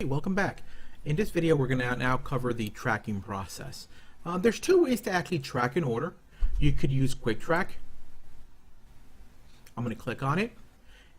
welcome back. In this video we're going to now cover the tracking process. There's two ways to actually track an order. You could use QuickTrack. I'm going to click on it,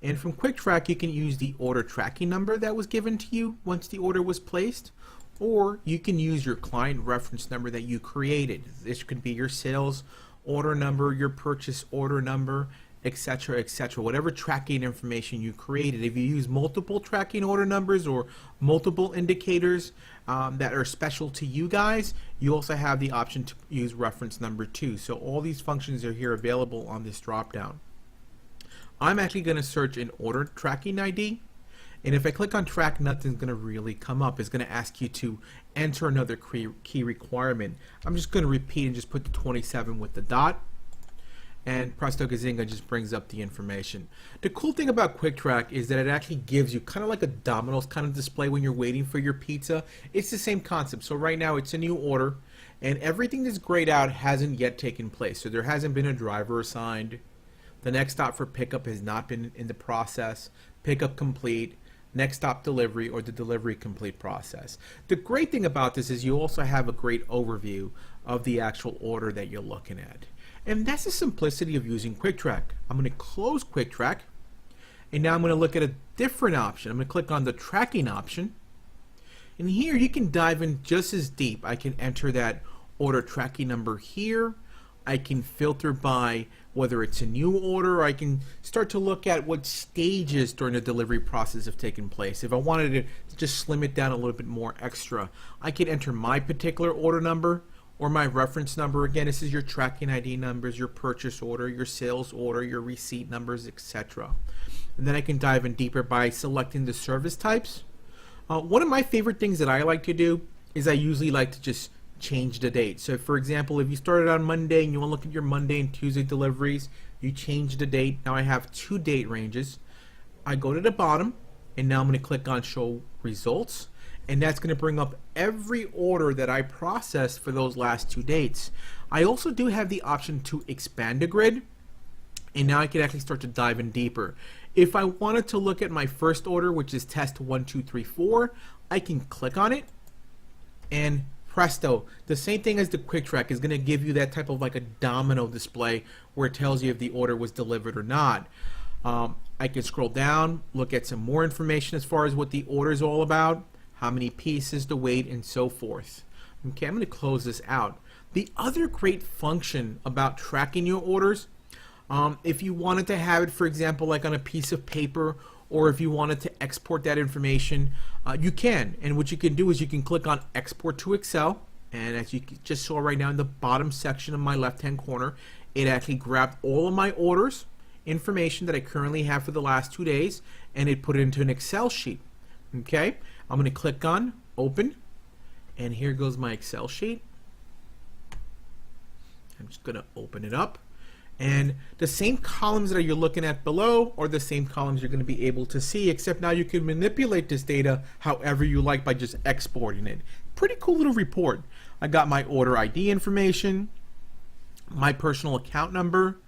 and from QuickTrack you can use the order tracking number that was given to you once the order was placed, or you can use your client reference number that you created. This could be your sales order number, your purchase order number, etc., etc., whatever tracking information you created. If you use multiple tracking order numbers or multiple indicators that are special to you guys, you also have the option to use reference number 2. So all these functions are here available on this drop down. I'm actually going to search an order tracking ID, and if I click on track, nothing's going to really come up. It's going to ask you to enter another key requirement. I'm just going to repeat and just put the 27 with the dot, and presto gazinga, just brings up the information. The cool thing about QuickTrack is that it actually gives you kind of like a Domino's kind of display when you're waiting for your pizza. It's the same concept. So right now it's a new order, and everything that's grayed out hasn't yet taken place. So there hasn't been a driver assigned. The next stop for pickup has not been in the process. Pickup complete, next stop delivery, or the delivery complete process. The great thing about this is you also have a great overview of the actual order that you're looking at. And that's the simplicity of using QuickTrack. I'm going to close QuickTrack, and now I'm going to look at a different option. I'm going to click on the tracking option, and here you can dive in just as deep. I can enter that order tracking number here. I can filter by whether it's a new order. I can start to look at what stages during the delivery process have taken place. If I wanted to just slim it down a little bit more extra, I could enter my particular order number or my reference number. Again, this is your tracking ID numbers, your purchase order, your sales order, your receipt numbers, etc. And then I can dive in deeper by selecting the service types. One of my favorite things that I like to do is I usually like to just change the date. So for example, if you started on Monday and you want to look at your Monday and Tuesday deliveries, you change the date. Now I have 2 date ranges. I go to the bottom, and now I'm going to click on show results, and that's going to bring up every order that I processed for those last 2 dates. I also do have the option to expand the grid, and now I can actually start to dive in deeper. If I wanted to look at my first order, which is test 1, 2, 3, 4, I can click on it, and presto, the same thing as the QuickTrack is going to give you that type of like a domino display where it tells you if the order was delivered or not. I can scroll down, look at some more information as far as what the order is all about, how many pieces, the weight, and so forth. Okay, I'm going to close this out. The other great function about tracking your orders, if you wanted to have it, for example, like on a piece of paper, or if you wanted to export that information, you can. And what you can do is you can click on Export to Excel, and as you just saw right now in the bottom section of my left-hand corner, it actually grabbed all of my orders information that I currently have for the last 2 days, and it put it into an Excel sheet. Okay, I'm going to click on Open, and here goes my Excel sheet. I'm just going to open it up. And the same columns that you're looking at below are the same columns you're going to be able to see, except now you can manipulate this data however you like by just exporting it. Pretty cool little report. I got my order ID information, my personal account number,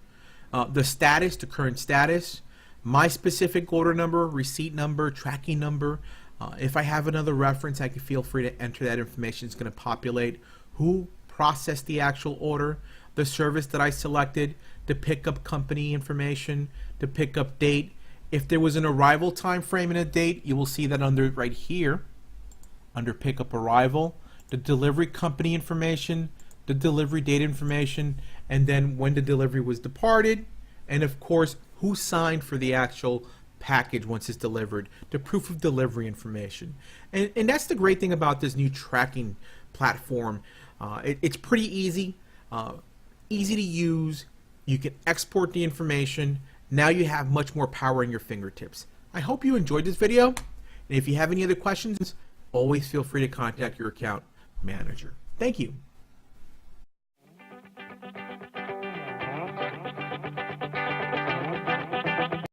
the status, the current status, my specific order number, receipt number, tracking number. If I have another reference, I can feel free to enter that information. It's going to populate who processed the actual order, the service that I selected, the pickup company information, the pickup date. If there was an arrival time frame and a date, you will see that under right here, under pickup arrival, the delivery company information, the delivery date information, and then when the delivery was departed, and of course who signed for the actual package once it's delivered, the proof of delivery information. And that's the great thing about this new tracking platform. It's pretty easy, easy to use. You can export the information. Now you have much more power in your fingertips. I hope you enjoyed this video, and if you have any other questions, always feel free to contact your account manager. Thank you.